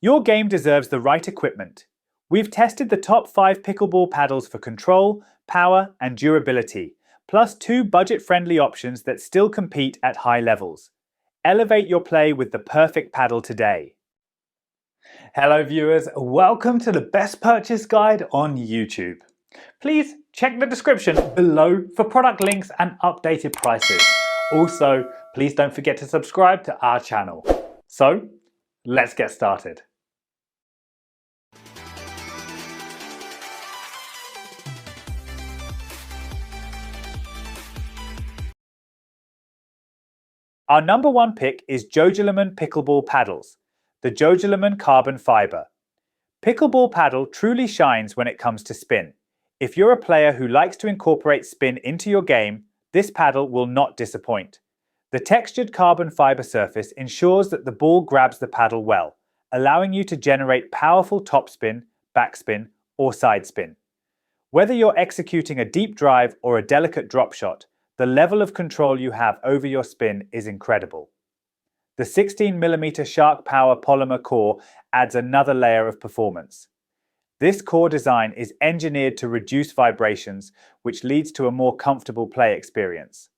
Your game deserves the right equipment. We've tested the top 5 pickleball paddles for control, power, and durability, plus 2 budget-friendly options that still compete at high levels. Elevate your play with the perfect paddle today. Hello viewers, welcome to the best purchase guide on YouTube. Please check the description below for product links and updated prices. Also, please don't forget to subscribe to our channel. So, let's get started. Our number 1 pick is Jojalaman Pickleball Paddles, the Jojalaman Carbon Fiber. Pickleball paddle truly shines when it comes to spin. If you're a player who likes to incorporate spin into your game, this paddle will not disappoint. The textured carbon fiber surface ensures that the ball grabs the paddle well, allowing you to generate powerful topspin, backspin, or side spin. Whether you're executing a deep drive or a delicate drop shot, the level of control you have over your spin is incredible. The 16mm Shark Power polymer core adds another layer of performance. This core design is engineered to reduce vibrations, which leads to a more comfortable play experience.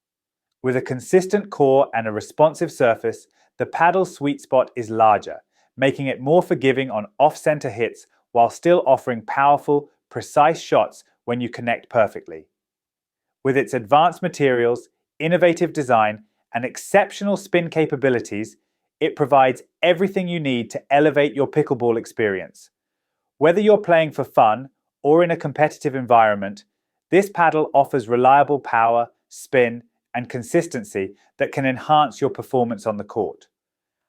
With a consistent core and a responsive surface, the paddle's sweet spot is larger, making it more forgiving on off-center hits while still offering powerful, precise shots when you connect perfectly. With its advanced materials, innovative design, and exceptional spin capabilities, it provides everything you need to elevate your pickleball experience. Whether you're playing for fun or in a competitive environment, this paddle offers reliable power, spin, and consistency that can enhance your performance on the court.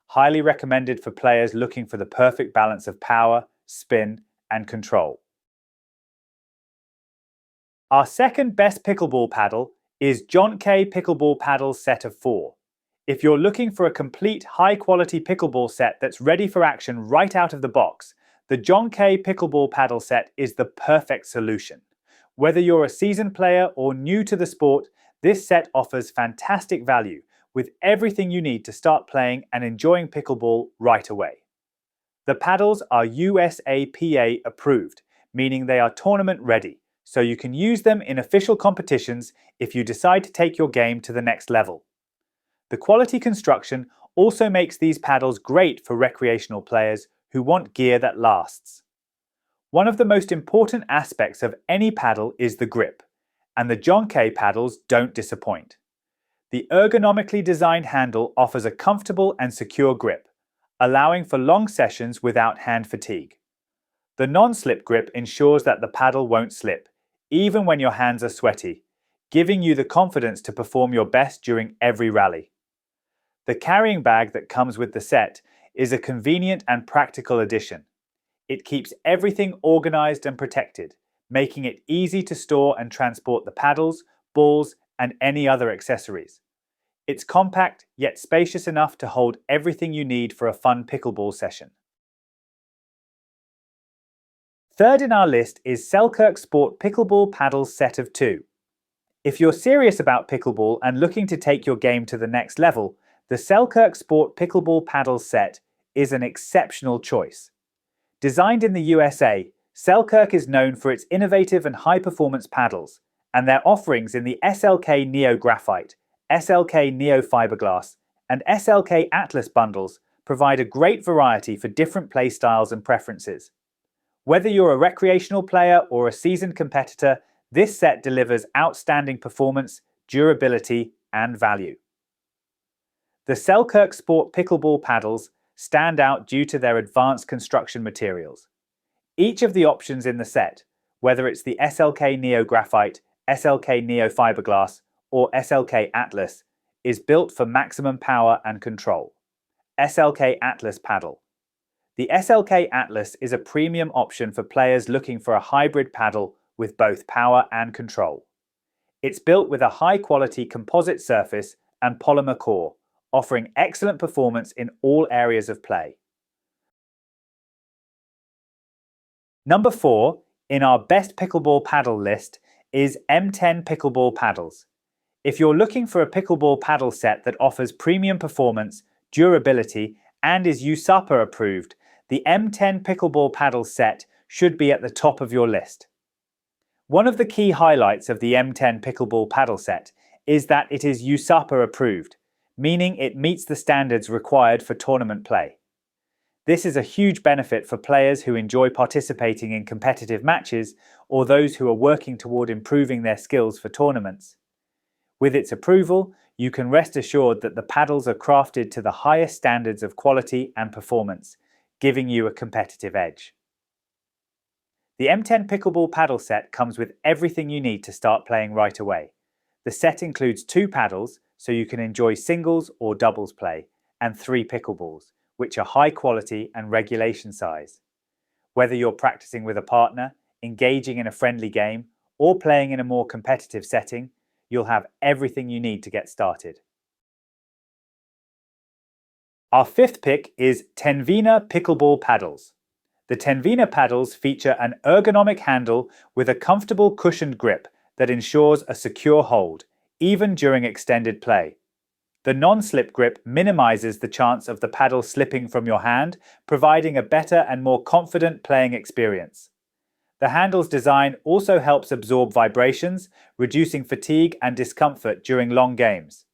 Highly recommended for players looking for the perfect balance of power, spin, and control. Our second best pickleball paddle is John K. Pickleball Paddles set of 4. If you're looking for a complete high-quality pickleball set that's ready for action right out of the box, the John K. Pickleball Paddle set is the perfect solution. Whether you're a seasoned player or new to the sport, this set offers fantastic value with everything you need to start playing and enjoying pickleball right away. The paddles are USAPA approved, meaning they are tournament ready, so you can use them in official competitions if you decide to take your game to the next level. The quality construction also makes these paddles great for recreational players who want gear that lasts. One of the most important aspects of any paddle is the grip, and the John K paddles don't disappoint. The ergonomically designed handle offers a comfortable and secure grip, allowing for long sessions without hand fatigue. The non-slip grip ensures that the paddle won't slip, even when your hands are sweaty, giving you the confidence to perform your best during every rally. The carrying bag that comes with the set is a convenient and practical addition. It keeps everything organized and protected, making it easy to store and transport the paddles, balls, and any other accessories. It's compact yet spacious enough to hold everything you need for a fun pickleball session. Third in our list is Selkirk Sport Pickleball Paddles set of 2. If you're serious about pickleball and looking to take your game to the next level, the Selkirk Sport Pickleball Paddles set is an exceptional choice. Designed in the USA, Selkirk is known for its innovative and high-performance paddles, and their offerings in the SLK Neo Graphite, SLK Neo Fiberglass, and SLK Atlas bundles provide a great variety for different play styles and preferences. Whether you're a recreational player or a seasoned competitor, this set delivers outstanding performance, durability, and value. The Selkirk Sport Pickleball paddles stand out due to their advanced construction materials. Each of the options in the set, whether it's the SLK Neo Graphite, SLK Neo Fiberglass, or SLK Atlas, is built for maximum power and control. SLK Atlas paddle. The SLK Atlas is a premium option for players looking for a hybrid paddle with both power and control. It's built with a high-quality composite surface and polymer core, offering excellent performance in all areas of play. Number 4 in our best pickleball paddle list is M10 Pickleball Paddles. If you're looking for a pickleball paddle set that offers premium performance, durability, and is USAPA approved, the M10 Pickleball paddle set should be at the top of your list. One of the key highlights of the M10 Pickleball paddle set is that it is USAPA approved, meaning it meets the standards required for tournament play. This is a huge benefit for players who enjoy participating in competitive matches or those who are working toward improving their skills for tournaments. With its approval, you can rest assured that the paddles are crafted to the highest standards of quality and performance, giving you a competitive edge. The M10 Pickleball paddle set comes with everything you need to start playing right away. The set includes 2 paddles, so you can enjoy singles or doubles play, and 3 pickleballs, which are high quality and regulation size. Whether you're practicing with a partner, engaging in a friendly game, or playing in a more competitive setting, you'll have everything you need to get started. Our 5th pick is Tenvina Pickleball Paddles. The Tenvina paddles feature an ergonomic handle with a comfortable cushioned grip that ensures a secure hold, even during extended play. The non-slip grip minimizes the chance of the paddle slipping from your hand, providing a better and more confident playing experience. The handle's design also helps absorb vibrations, reducing fatigue and discomfort during long games.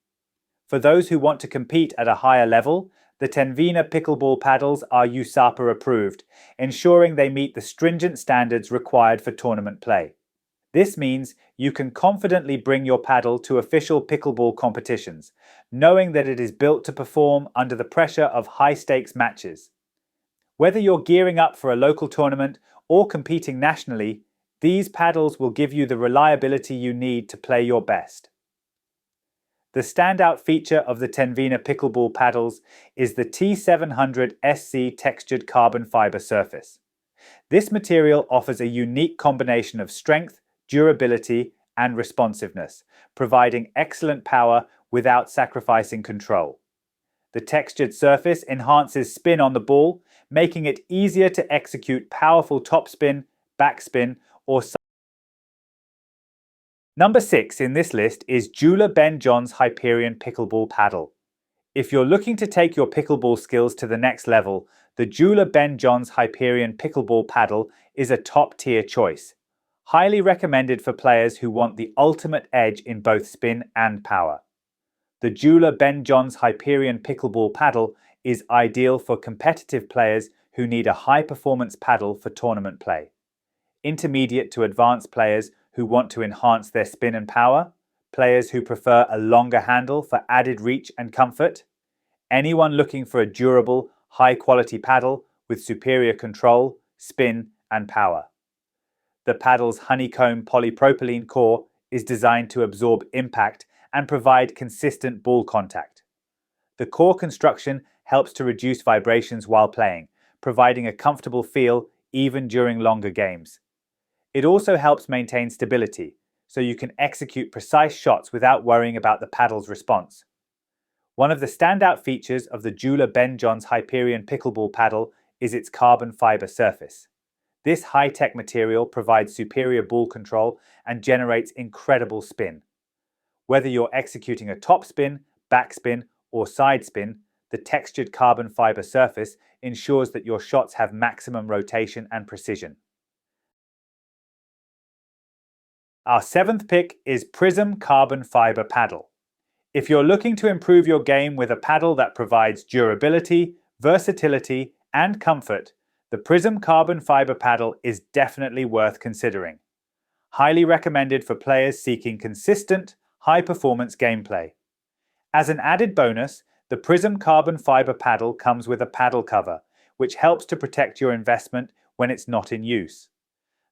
For those who want to compete at a higher level, the Tenvina Pickleball paddles are USAPA approved, ensuring they meet the stringent standards required for tournament play. This means you can confidently bring your paddle to official pickleball competitions, knowing that it is built to perform under the pressure of high-stakes matches. Whether you're gearing up for a local tournament or competing nationally, these paddles will give you the reliability you need to play your best. The standout feature of the Tenvina Pickleball paddles is the T700 SC textured carbon fiber surface. This material offers a unique combination of strength, durability, and responsiveness, providing excellent power without sacrificing control. The textured surface enhances spin on the ball, making it easier to execute powerful topspin, backspin, or side. Number 6 in this list is Jula Ben John's Hyperion Pickleball Paddle. If you're looking to take your pickleball skills to the next level, the Jula Ben John's Hyperion Pickleball Paddle is a top-tier choice. Highly recommended for players who want the ultimate edge in both spin and power. The Jula Ben John's Hyperion Pickleball Paddle is ideal for competitive players who need a high-performance paddle for tournament play. Intermediate to advanced players who want to enhance their spin and power, players who prefer a longer handle for added reach and comfort, anyone looking for a durable, high-quality paddle with superior control, spin, and power. The paddle's honeycomb polypropylene core is designed to absorb impact and provide consistent ball contact. The core construction helps to reduce vibrations while playing, providing a comfortable feel even during longer games. It also helps maintain stability, so you can execute precise shots without worrying about the paddle's response. One of the standout features of the Jula Ben John's Hyperion Pickleball paddle is its carbon fiber surface. This high-tech material provides superior ball control and generates incredible spin. Whether you're executing a topspin, backspin, or side spin, the textured carbon fiber surface ensures that your shots have maximum rotation and precision. Our 7th pick is Prism Carbon Fiber Paddle. If you're looking to improve your game with a paddle that provides durability, versatility, and comfort, the Prism Carbon Fiber Paddle is definitely worth considering. Highly recommended for players seeking consistent, high-performance gameplay. As an added bonus, the Prism Carbon Fiber Paddle comes with a paddle cover, which helps to protect your investment when it's not in use.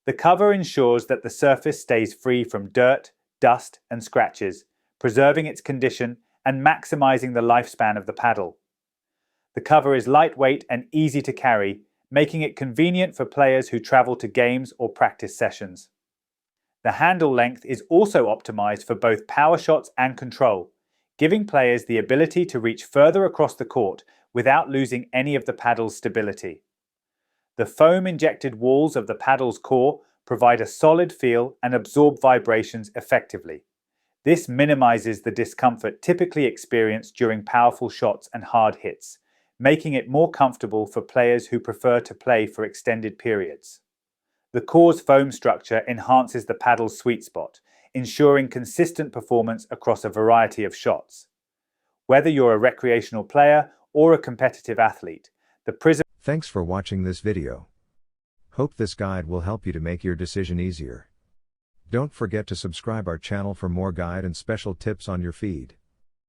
The cover ensures that the surface stays free from dirt, dust, and scratches, preserving its condition and maximizing the lifespan of the paddle. The cover is lightweight and easy to carry, making it convenient for players who travel to games or practice sessions. The handle length is also optimized for both power shots and control, giving players the ability to reach further across the court without losing any of the paddle's stability. The foam-injected walls of the paddle's core provide a solid feel and absorb vibrations effectively. This minimizes the discomfort typically experienced during powerful shots and hard hits, making it more comfortable for players who prefer to play for extended periods. The core's foam structure enhances the paddle's sweet spot, ensuring consistent performance across a variety of shots. Whether you're a recreational player or a competitive athlete, the Prism. Thanks for watching this video. Hope this guide will help you to make your decision easier. Don't forget to subscribe our channel for more guide and special tips on your feed.